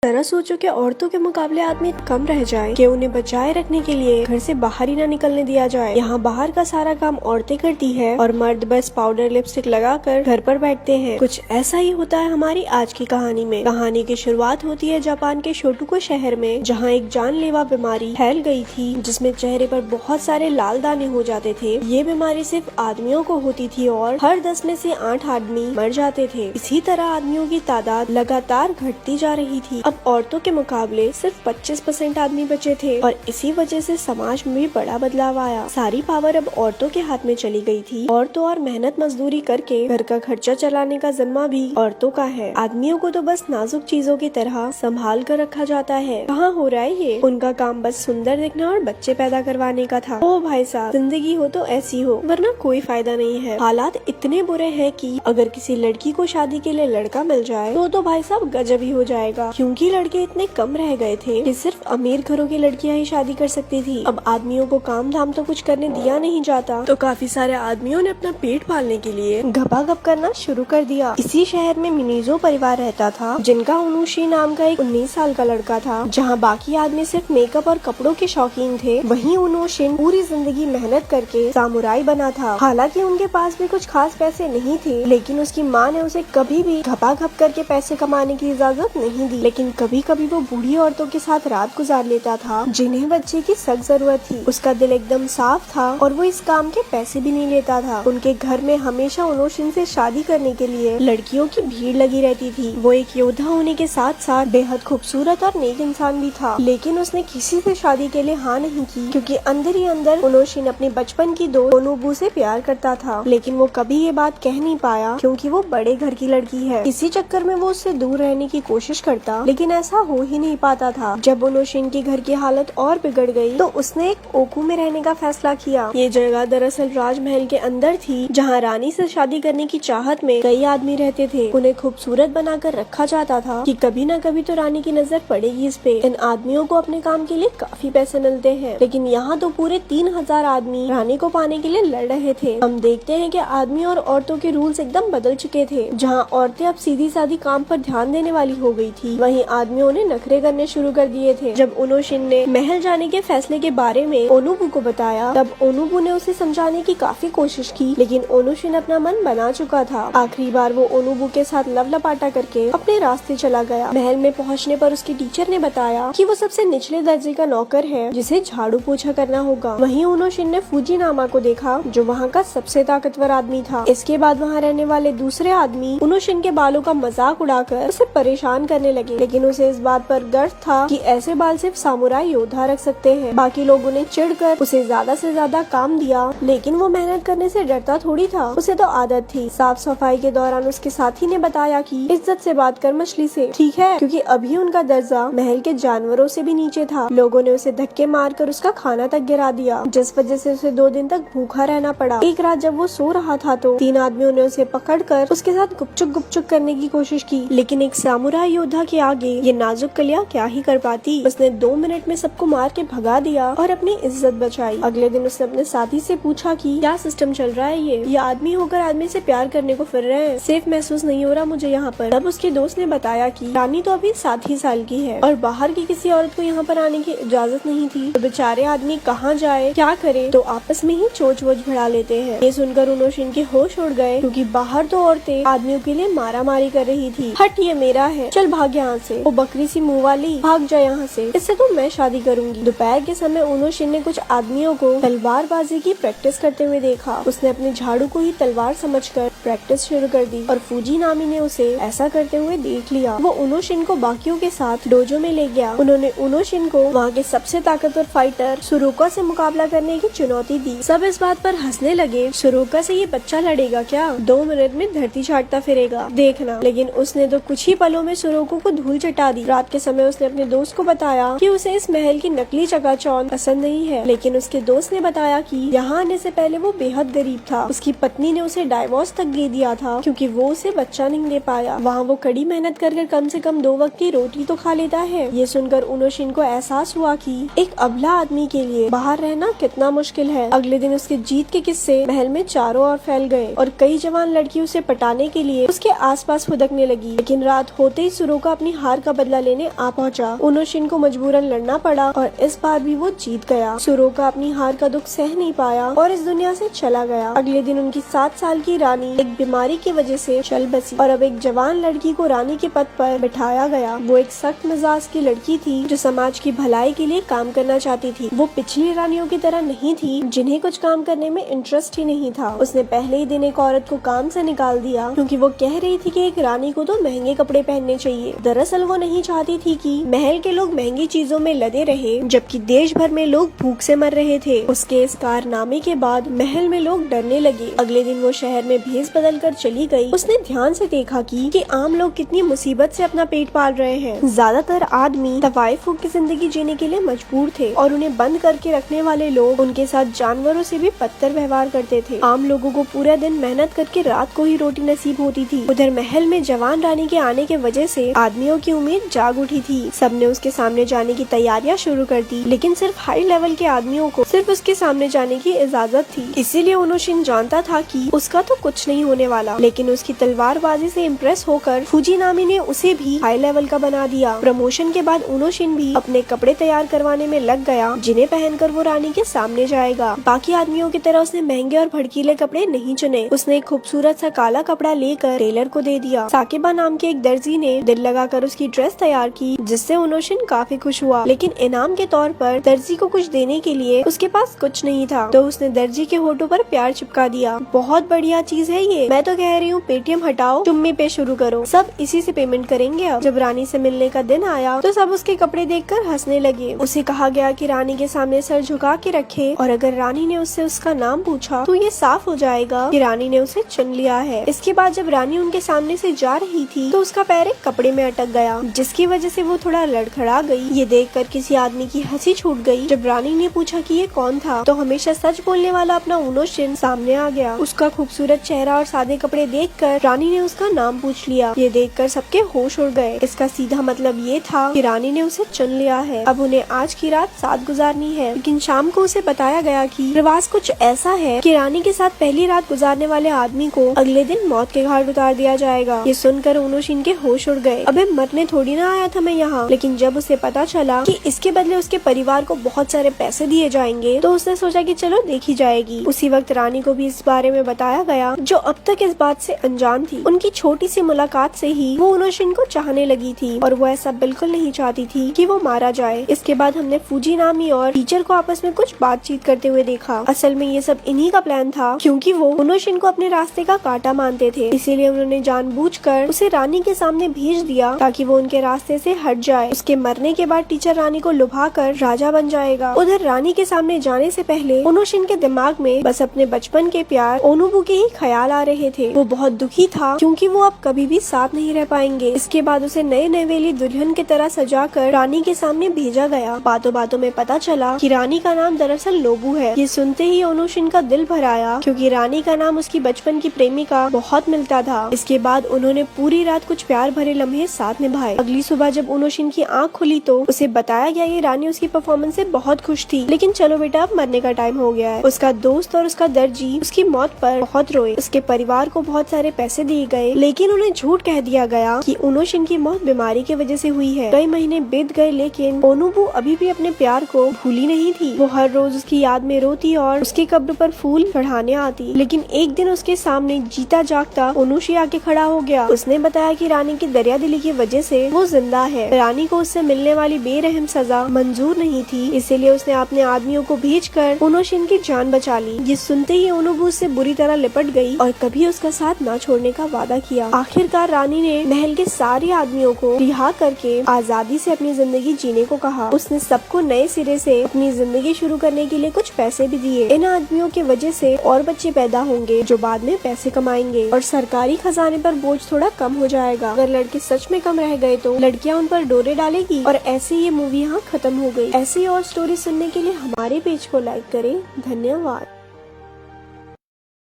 जरा सोचो कि औरतों के मुकाबले आदमी कम रह जाए कि उन्हें बचाए रखने के लिए घर से बाहर ही ना निकलने दिया जाए। यहाँ बाहर का सारा काम औरतें करती है और मर्द बस पाउडर लिपस्टिक लगाकर घर पर बैठते हैं। कुछ ऐसा ही होता है हमारी आज की कहानी में। कहानी की शुरुआत होती है जापान के शोटोकु शहर में, जहाँ एक जानलेवा बीमारी फैल गई थी जिसमें चेहरे पर बहुत सारे लाल दाने हो जाते थे। ये बीमारी सिर्फ आदमियों को होती थी और हर 10 में से 8 आदमी मर जाते थे। इसी तरह आदमियों की तादाद लगातार घटती जा रही थी। अब औरतों के मुकाबले सिर्फ 25% आदमी बचे थे और इसी वजह से समाज में भी बड़ा बदलाव आया। सारी पावर अब औरतों के हाथ में चली गई थी और तो और मेहनत मजदूरी करके घर का खर्चा चलाने का जिम्मा भी औरतों का है। आदमियों को तो बस नाजुक चीजों की तरह संभाल कर रखा जाता है। कहाँ हो रहा है ये? उनका काम बस सुंदर दिखना और बच्चे पैदा करवाने का था। ओ भाई साहब, जिंदगी हो तो ऐसी हो, वरना कोई फायदा नहीं है। हालात इतने बुरे हैं कि अगर किसी लड़की को शादी के लिए लड़का मिल जाए तो भाई साहब गजब ही हो जाएगा, क्योंकि लड़के इतने कम रह गए थे कि सिर्फ अमीर घरों की लड़कियां ही शादी कर सकती थी। अब आदमियों को काम धाम तो कुछ करने दिया नहीं जाता, तो काफी सारे आदमियों ने अपना पेट पालने के लिए घपाघप करना शुरू कर दिया। इसी शहर में मिनीजो परिवार रहता था, जिनका उनुशी नाम का एक 19 साल का लड़का था। जहाँ बाकी आदमी सिर्फ मेकअप और कपड़ों के शौकीन थे, वहीं उनुशिन पूरी जिंदगी मेहनत करके सामुराई बना था। हालांकि उनके पास भी कुछ खास पैसे नहीं थे, लेकिन उसकी माँ ने उसे कभी भी घपाघप करके पैसे कमाने की इजाजत नहीं दी। लेकिन कभी कभी वो बूढ़ी औरतों के साथ रात गुजार लेता था, जिन्हें बच्चे की सख्त जरूरत थी। उसका दिल एकदम साफ था और वो इस काम के पैसे भी नहीं लेता था। उनके घर में हमेशा उनोशिन से शादी करने के लिए लड़कियों की भीड़ लगी रहती थी। वो एक योद्धा होने के साथ साथ बेहद खूबसूरत और नेक इंसान भी था, लेकिन उसने किसी से शादी के लिए हाँ नहीं की, क्योंकि अंदर ही अंदर उनोशिन अपनी बचपन की दोस्त ओनुबू से प्यार करता था। लेकिन वो कभी ये बात कह नहीं पाया, क्योंकि वो बड़े घर की लड़की है। इसी चक्कर में वो उससे दूर रहने की कोशिश करता, लेकिन ऐसा हो ही नहीं पाता था। जब उनोशिन की घर की हालत और बिगड़ गई तो उसने एक ओकू में रहने का फैसला किया। ये जगह दरअसल राजमहल के अंदर थी, जहाँ रानी से शादी करने की चाहत में कई आदमी रहते थे। उन्हें खूबसूरत बनाकर रखा जाता था कि कभी न कभी तो रानी की नजर पड़ेगी इस पे। इन आदमियों को अपने काम के लिए काफी पैसे मिलते हैं, लेकिन यहाँ तो पूरे 3000 आदमी रानी को पाने के लिए लड़ रहे थे। हम देखते हैं कि आदमी और औरतों के रूल्स एकदम बदल चुके थे। जहाँ औरतें अब सीधी सादी काम पर ध्यान देने वाली हो गई थी, वहीं आदमियों ने नखरे करने शुरू कर दिए थे। जब ओनुशिन ने महल जाने के फैसले के बारे में ओनुबू को बताया, तब ओनुबू ने उसे समझाने की काफी कोशिश की, लेकिन ओनुशिन अपना मन बना चुका था। आखिरी बार वो ओनुबू के साथ लवलपाटा करके अपने रास्ते चला गया। महल में पहुंचने पर उसकी टीचर ने बताया कि वो सबसे निचले दर्जे का नौकर है, जिसे झाड़ू पोछा करना होगा। वहीं ओनुशिन ने फुजीनामा को देखा, जो वहाँ का सबसे ताकतवर आदमी था। इसके बाद वहाँ रहने वाले दूसरे आदमी ओनुशिन के बालों का मजाक उड़ाकर उसे परेशान करने लगे, लेकिन उसे इस बात पर गर्व था कि ऐसे बाल सिर्फ सामुराई योद्धा रख सकते हैं। बाकी लोगों ने चिढ़कर उसे ज्यादा से ज्यादा काम दिया, लेकिन वो मेहनत करने से डरता थोड़ी था। उसे तो आदत थी। साफ सफाई के दौरान उसके साथी ने बताया कि इज्जत से बात कर मछली से, ठीक है, क्योंकि अभी उनका दर्जा महल के जानवरों से भी नीचे था। लोगों ने उसे धक्के मारकर उसका खाना तक गिरा दिया, जिस वजह से उसे 2 दिन तक भूखा रहना पड़ा। एक रात जब वो सो रहा था तो 3 आदमियों ने उसे पकड़कर उसके साथ गुपचुप करने की कोशिश की, लेकिन एक सामुराई योद्धा के आगे ये नाजुक कलियां क्या ही कर पाती। उसने 2 मिनट में सबको मार के भगा दिया और अपनी इज्जत बचाई। अगले दिन उसने अपने साथी से पूछा कि क्या सिस्टम चल रहा है, ये आदमी होकर आदमी से प्यार करने को फिर रहे हैं, सेफ महसूस नहीं हो रहा मुझे यहाँ पर। तब उसके दोस्त ने बताया कि रानी तो अभी 7 ही साल की है और बाहर की किसी औरत को यहाँ पर आने की इजाजत नहीं थी। तो बेचारे आदमी कहाँ जाए, क्या करे, तो आपस में ही चोच वोच भिड़ा लेते हैं। ये सुनकर उनोशिन के होश उड़ गए, क्योंकि बाहर तो औरतें आदमियों के लिए मारा मारी कर रही थी। हट, ये मेरा है, चल भाग यहाँ से, वो बकरी सी मुँह वाली, भाग जा यहाँ से, इससे तो मैं शादी करूंगी। दोपहर के समय उनोशिन ने कुछ आदमियों को तलवारबाजी की प्रैक्टिस करते हुए देखा। उसने अपने झाड़ू को ही तलवार समझकर प्रैक्टिस शुरू कर दी और फुजीनामी ने उसे ऐसा करते हुए देख लिया। वो उनोशिन को बाकियों के साथ डोजो में ले गया। उन्होंने उनोशिन को वहाँ के सबसे ताकतवर फाइटर सुरुका से मुकाबला करने की चुनौती दी। सब इस बात पर हंसने लगे, सुरुका से ये बच्चा लड़ेगा क्या, 2 मिनट में धरती चाटता फिरेगा, देखना। लेकिन उसने तो कुछ ही पलों में सुरोको को धूल चटा दी। रात के समय उसने अपने दोस्त को बताया कि उसे इस महल की नकली चकाचौंध पसंद नहीं है, लेकिन उसके दोस्त ने बताया कि यहाँ आने से पहले वो बेहद गरीब था। उसकी पत्नी ने उसे डाइवोर्स तक दे दिया था क्योंकि वो उसे बच्चा नहीं दे पाया। वहाँ वो कड़ी मेहनत कर कम से कम 2 वक्त की रोटी तो खा लेता है। ये सुनकर उनोशिन को एहसास हुआ कि एक अबला आदमी के लिए बाहर रहना कितना मुश्किल है। अगले दिन उसके जीत के किस्से महल में चारों ओर फैल गए और कई जवान लड़की उसे पटाने के लिए उसके आसपास फुदकने लगी। लेकिन रात होते ही सुरोका अपनी हार का बदला लेने आ पहुंचा। उनोशिन को मजबूरन लड़ना पड़ा और इस बार भी वो जीत गया। सुरोका अपनी हार का दुख सह नहीं पाया और इस दुनिया से चला गया। अगले दिन उनकी 7 साल की रानी एक बीमारी की वजह से चल बसी और अब एक जवान लड़की को रानी के पद पर बिठाया गया। वो एक सख्त मिजाज की लड़की थी जो समाज की भलाई के लिए काम करना चाहती थी। वो पिछली रानियों की तरह नहीं थी जिन्हें कुछ काम करने में इंटरेस्ट ही नहीं था। उसने पहले ही दिन एक औरत को काम से निकाल दिया क्योंकि वो कह रही थी कि एक रानी को तो महंगे कपड़े पहनने चाहिए। दरअसल वो नहीं चाहती थी कि महल के लोग महंगी चीजों में लदे रहे जबकि देश भर में लोग भूख से मर रहे थे। उसके इस कारनामे के बाद महल में लोग डरने लगे। अगले दिन वो शहर में भेस बदल कर चली गई। उसने ध्यान से देखा कि आम लोग कितनी मुसीबत से अपना पेट पाल रहे हैं। ज्यादातर आदमी तवाइफों की जिंदगी जीने के लिए मजबूर थे और उन्हें बंद करके रखने वाले लोग उनके साथ जानवरों से भी बदतर व्यवहार करते थे। आम लोगों को पूरा दिन मेहनत करके रात को ही रोटी नसीब होती थी। उधर महल में जवान रानी के आने के वजह से आदमियों की उम्मीद जाग उठी थी। सबने उसके सामने जाने की तैयारियां शुरू कर दी लेकिन सिर्फ हाई लेवल के आदमियों को सिर्फ उसके सामने जाने की इजाजत थी। इसीलिए उनोशिन जानता था कि उसका तो कुछ नहीं होने वाला। लेकिन उसकी तलवारबाजी से इम्प्रेस होकर फुजिनामी ने उसे भी हाई लेवल का बना दिया। प्रमोशन के बाद उनोशिन भी अपने कपड़े तैयार करवाने में लग गया जिन्हें पहनकर वो रानी के सामने जाएगा। बाकी आदमियों की तरह उसने महंगे और भड़कीले कपड़े नहीं चुने। उसने एक खूबसूरत सा काला कपड़ा लेकर टेलर को दे दिया। साकिबा नाम के एक दर्जी ने दिल लगाकर उसकी ड्रेस तैयार की जिससे उनोशिन काफी खुश हुआ। लेकिन इनाम के तौर पर दर्जी को कुछ देने के लिए उसके पास कुछ नहीं था तो उसने दर्जी के होठों पर प्यार चिपका दिया। बहुत बढ़िया चीज है ये, मैं तो कह रही हूँ पेटीएम हटाओ, चुम्मी पे शुरू करो, सब इसी से पेमेंट करेंगे। अब जब रानी से मिलने का दिन आया तो सब उसके कपड़े देखकर हंसने लगे। उसे कहा गया कि रानी के सामने सर झुका के रखे और अगर रानी ने उससे उसका नाम पूछा तो ये साफ हो जाएगा कि रानी ने उसे चुन लिया है। इसके बाद जब रानी उनके सामने से जा रही थी तो उसका पैर एक कपड़े में अटक गया जिसकी वजह से वो थोड़ा लड़खड़ा गई। ये देखकर किसी आदमी की हंसी छूट गई। जब रानी ने पूछा कि ये कौन था तो हमेशा सच बोलने वाला अपना उनोशिन सामने आ गया। उसका खूबसूरत चेहरा और सादे कपड़े देखकर रानी ने उसका नाम पूछ लिया। ये देखकर सबके होश उड़ गए। इसका सीधा मतलब ये था कि रानी ने उसे चुन लिया है। अब उन्हें आज की रात साथ गुजारनी है। लेकिन शाम को उसे बताया गया कि रिवाज कुछ ऐसा है कि रानी के साथ पहली रात गुजारने वाले आदमी को अगले दिन मौत के घाट उतार दिया जाएगा। ये सुनकर उनोशिन के होश उड़ गए। अबे मरने थोड़ी ना आया था मैं यहाँ। लेकिन जब उसे पता चला कि इसके बदले उसके परिवार को बहुत सारे पैसे दिए जाएंगे तो उसने सोचा कि चलो देखी जाएगी। उसी वक्त रानी को भी इस बारे में बताया गया जो अब तक इस बात से अनजान थी। उनकी छोटी सी मुलाकात से ही वो उनोशिन को चाहने लगी थी और वो ऐसा बिल्कुल नहीं चाहती थी कि वो मारा जाए। इसके बाद हमने फुजिनामी और टीचर को आपस में कुछ बातचीत करते हुए देखा। असल में ये सब इन्हीं का प्लान था क्योंकि वो उनोशिन को अपने रास्ते का कांटा मानते थे। इसीलिए उन्होंने जानबूझकर उसे रानी के सामने भेज दिया ताकि वो उनके रास्ते से हट जाए। उसके मरने के बाद टीचर रानी को लुभा कर राजा बन जाएगा। उधर रानी के सामने जाने से पहले उनोशिन के दिमाग में बस अपने बचपन के प्यार ओनुबु के ही ख्याल आ रहे थे। वो बहुत दुखी था क्योंकि वो अब कभी भी साथ नहीं रह पाएंगे। इसके बाद उसे नए नवेली दुल्हन की तरह सजाकर रानी के सामने भेजा गया। बातों बातों में पता चला कि रानी का नाम दरअसल नोबू है। ये सुनते ही उनोशिन का दिल भर आया क्योंकि रानी का नाम उसकी बचपन की प्रेमिका बहुत मिलता था। इसके बाद उन्होंने पूरी रात कुछ प्यार भरे लम्हे साथ निभाए। अगली सुबह जब उनोशिन की आँख खुली तो उसे बताया गया कि रानी उसकी परफॉर्मेंस से बहुत खुश थी। लेकिन चलो बेटा अब मरने का टाइम हो गया है। उसका दोस्त और उसका दर्जी उसकी मौत पर बहुत रोए। उसके परिवार को बहुत सारे पैसे दिए गए लेकिन उन्हें झूठ कह दिया गया कि उनोशिन की मौत बीमारी की वजह से हुई है। कई महीने बीत गए लेकिन ओनुबु अभी भी अपने प्यार को भूली नहीं थी। वो हर रोज उसकी याद में रोती और उसके कब्र पर फूल चढ़ाने आती। लेकिन एक दिन उसके सामने जीता जागता ओनुशी आके खड़ा हो गया। उसने बताया कि रानी की दरियादिली की वजह से वो जिंदा है। रानी को उससे मिलने वाली बेरहम सजा मंजूर नहीं थी, इसीलिए उसने अपने आदमियों को भेजकर ओनोशिन की जान बचा ली। ये सुनते ही ओनुबु उससे बुरी तरह लिपट गई और कभी उसका साथ न छोड़ने का वादा किया। आखिरकार रानी ने महल के सारे आदमियों को रिहा करके आजादी से अपनी जिंदगी जीने को कहा। उसने सबको नए सिरे से अपनी जिंदगी शुरू करने के लिए कुछ पैसे भी दिए। इन आदमियों की वजह से और बच्चे पैदा होंगे जो बाद में पैसे कमाएंगे और सरकारी खजाने पर बोझ थोड़ा कम हो जाएगा। अगर लड़के सच में कम रह गए तो लड़कियां उन पर डोरे डालेगी। और ऐसे ये मूवी यहाँ खत्म हो गई। ऐसी और स्टोरी सुनने के लिए हमारे पेज को लाइक करें। धन्यवाद।